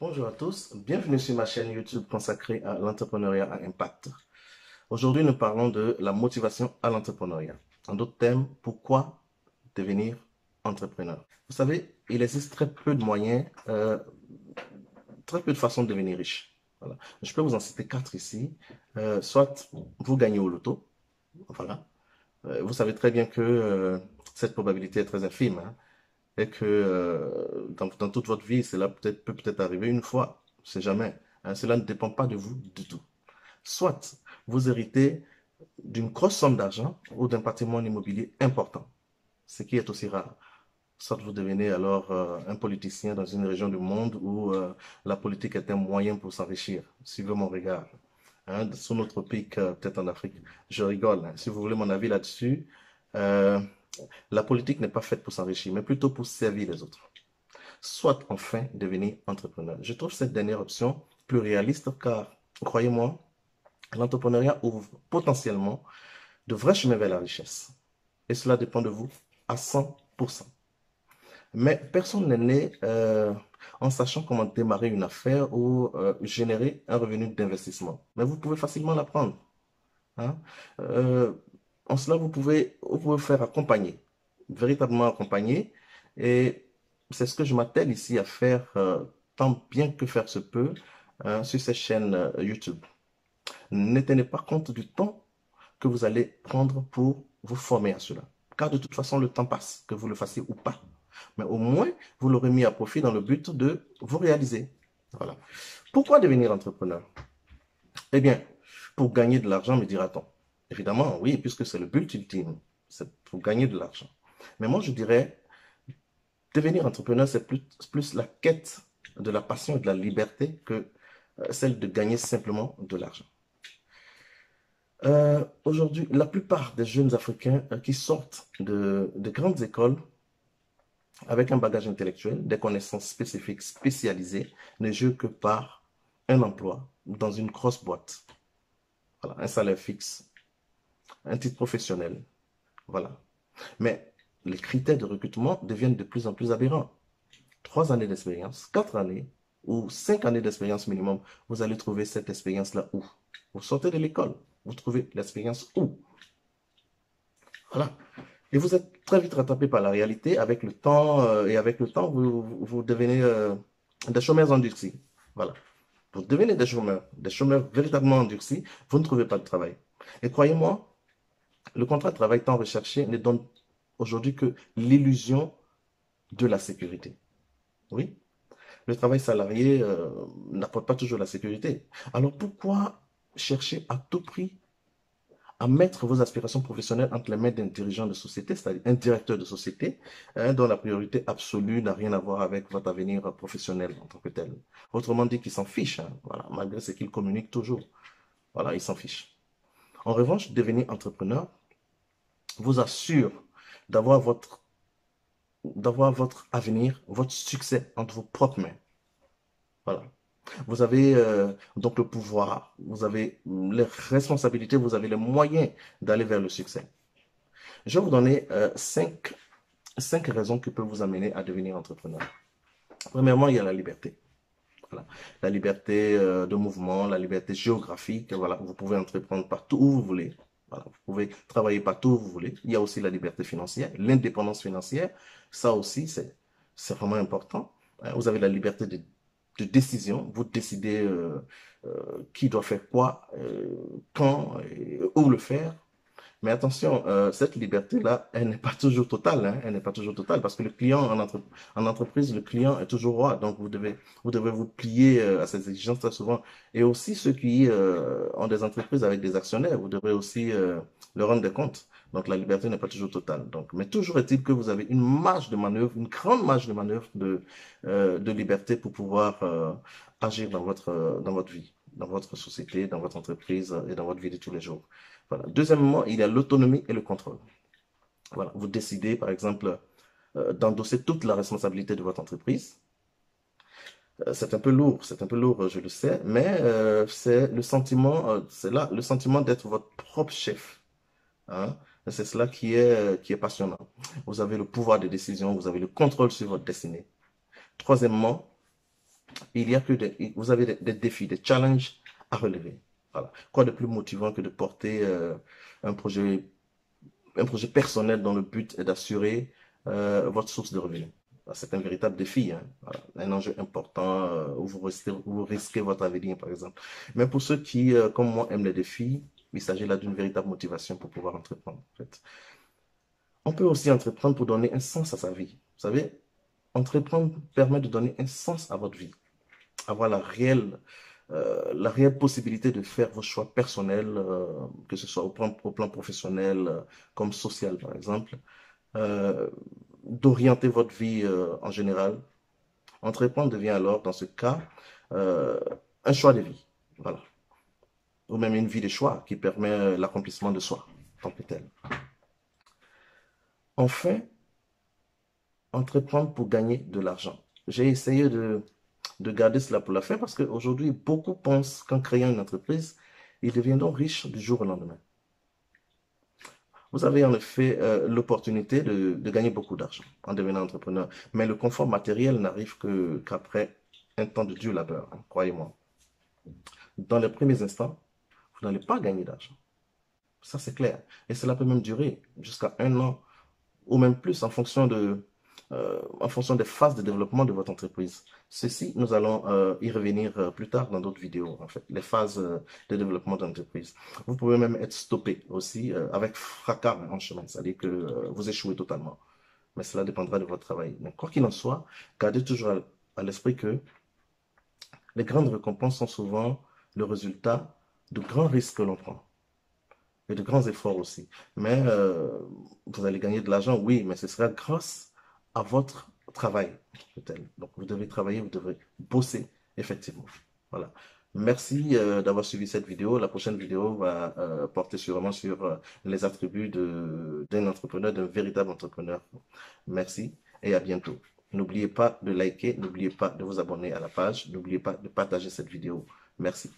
Bonjour à tous, bienvenue sur ma chaîne YouTube consacrée à l'entrepreneuriat à impact. Aujourd'hui, nous parlons de la motivation à l'entrepreneuriat. En d'autres termes, pourquoi devenir entrepreneur? Vous savez, il existe très peu de moyens, très peu de façons de devenir riche. Voilà. Je peux vous en citer quatre ici. Soit vous gagnez au loto, voilà. Vous savez très bien que cette probabilité est très infime, hein, et que dans toute votre vie, cela peut peut-être arriver une fois, c'est jamais. Hein, cela ne dépend pas de vous du tout. Soit vous héritez d'une grosse somme d'argent ou d'un patrimoine immobilier important, ce qui est aussi rare. Soit vous devenez alors un politicien dans une région du monde où la politique est un moyen pour s'enrichir. Suivez mon regard. Hein, sous notre pic, peut-être en Afrique. Je rigole. Hein. Si vous voulez mon avis là-dessus, euh, la politique n'est pas faite pour s'enrichir, mais plutôt pour servir les autres. Soit enfin devenir entrepreneur. Je trouve cette dernière option plus réaliste car, croyez-moi, l'entrepreneuriat ouvre potentiellement de vrais chemins vers la richesse. Et cela dépend de vous à 100%. Mais personne n'est né en sachant comment démarrer une affaire ou générer un revenu d'investissement. Mais vous pouvez facilement l'apprendre. Hein. Euh, En cela, vous pouvez faire accompagner, véritablement accompagner. Et c'est ce que je m'attelle ici à faire, tant bien que faire se peut, hein, sur cette chaîne YouTube. Ne tenez pas compte du temps que vous allez prendre pour vous former à cela. Car de toute façon, le temps passe, que vous le fassiez ou pas. Mais au moins, vous l'aurez mis à profit dans le but de vous réaliser. Voilà. Pourquoi devenir entrepreneur? Eh bien, pour gagner de l'argent, me dira-t-on. Évidemment, oui, puisque c'est le but ultime. C'est pour gagner de l'argent. Mais moi, je dirais, devenir entrepreneur, c'est plus la quête de la passion et de la liberté que celle de gagner simplement de l'argent. Aujourd'hui, la plupart des jeunes Africains qui sortent de grandes écoles avec un bagage intellectuel, des connaissances spécifiques, spécialisées, ne jouent que par un emploi dans une grosse boîte. Voilà, un salaire fixe, un titre professionnel. Voilà. Mais les critères de recrutement deviennent de plus en plus aberrants. 3 années d'expérience, 4 années ou 5 années d'expérience minimum, vous allez trouver cette expérience-là où? Vous sortez de l'école, vous trouvez l'expérience où? Voilà. Et vous êtes très vite rattrapé par la réalité avec le temps, et avec le temps, vous devenez des chômeurs endurcis. Voilà. Vous devenez des chômeurs véritablement endurcis, vous ne trouvez pas de travail. Et croyez-moi, le contrat de travail tant recherché ne donne aujourd'hui que l'illusion de la sécurité. Oui, le travail salarié n'apporte pas toujours la sécurité. Alors pourquoi chercher à tout prix à mettre vos aspirations professionnelles entre les mains d'un dirigeant de société, c'est-à-dire un directeur de société, hein, dont la priorité absolue n'a rien à voir avec votre avenir professionnel en tant que tel. Autrement dit, qu'il s'en fiche, hein, voilà, malgré ce qu'il communique toujours. Voilà, il s'en fiche. En revanche, devenir entrepreneur vous assure d'avoir votre avenir, votre succès entre vos propres mains. Voilà. Vous avez donc le pouvoir, vous avez les responsabilités, vous avez les moyens d'aller vers le succès. Je vais vous donner cinq raisons qui peuvent vous amener à devenir entrepreneur. Premièrement, il y a la liberté. Voilà. La liberté de mouvement, la liberté géographique. Voilà. Vous pouvez entreprendre partout où vous voulez. Voilà. Vous pouvez travailler partout où vous voulez. Il y a aussi la liberté financière, l'indépendance financière. Ça aussi, c'est vraiment important. Vous avez la liberté de décision. Vous décidez qui doit faire quoi, quand, et où le faire. Mais attention, cette liberté-là, elle n'est pas toujours totale, hein, elle n'est pas toujours totale parce que le client en entreprise, le client est toujours roi. Donc vous devez vous plier à ces exigences très souvent. Et aussi ceux qui ont des entreprises avec des actionnaires, vous devrez aussi leur rendre des comptes. Donc la liberté n'est pas toujours totale. Donc, mais toujours est-il que vous avez une marge de manœuvre, une grande marge de manœuvre de liberté pour pouvoir agir dans votre vie, dans votre société, dans votre entreprise et dans votre vie de tous les jours. Voilà. Deuxièmement, il y a l'autonomie et le contrôle. Voilà. Vous décidez, par exemple, d'endosser toute la responsabilité de votre entreprise. C'est un peu lourd, je le sais, mais c'est le sentiment, c'est là le sentiment d'être votre propre chef. Hein. C'est cela qui est passionnant. Vous avez le pouvoir de décision, vous avez le contrôle sur votre destinée. Troisièmement, Il y a que vous avez des défis, des challenges à relever. Voilà. Quoi de plus motivant que de porter un projet, un projet personnel dont le but est d'assurer votre source de revenus. C'est un véritable défi, hein. Voilà. Un enjeu important où vous risquez votre avenir, par exemple. Mais pour ceux qui, comme moi, aiment les défis, il s'agit là d'une véritable motivation pour pouvoir entreprendre, en fait. On peut aussi entreprendre pour donner un sens à sa vie. Vous savez, entreprendre permet de donner un sens à votre vie, avoir la réelle possibilité de faire vos choix personnels, que ce soit au plan professionnel comme social, par exemple, euh, d'orienter votre vie en général. Entreprendre devient alors, dans ce cas, euh, un choix de vie. Voilà. Ou même une vie de choix qui permet l'accomplissement de soi, tant que tel. Enfin, entreprendre pour gagner de l'argent. J'ai essayé de garder cela pour la fin parce qu'aujourd'hui, beaucoup pensent qu'en créant une entreprise, ils deviendront riches du jour au lendemain. Vous avez en effet l'opportunité de gagner beaucoup d'argent en devenant entrepreneur, mais le confort matériel n'arrive qu'après un temps de dur labeur, hein, croyez-moi. Dans les premiers instants, vous n'allez pas gagner d'argent. Ça, c'est clair. Et cela peut même durer jusqu'à un an ou même plus en fonction des phases de développement de votre entreprise. Ceci, nous allons y revenir plus tard dans d'autres vidéos, en fait, les phases de développement d'entreprise. Vous pouvez même être stoppé aussi avec fracas en chemin, c'est-à-dire que vous échouez totalement. Mais cela dépendra de votre travail. Mais quoi qu'il en soit, gardez toujours à l'esprit que les grandes récompenses sont souvent le résultat de grands risques que l'on prend et de grands efforts aussi. Mais vous allez gagner de l'argent, oui, mais ce sera grâce à votre travail. Donc, vous devez travailler, vous devez bosser, effectivement. Voilà. Merci d'avoir suivi cette vidéo. La prochaine vidéo va porter sûrement sur les attributs d'un entrepreneur, d'un véritable entrepreneur. Merci et à bientôt. N'oubliez pas de liker, n'oubliez pas de vous abonner à la page, n'oubliez pas de partager cette vidéo. Merci.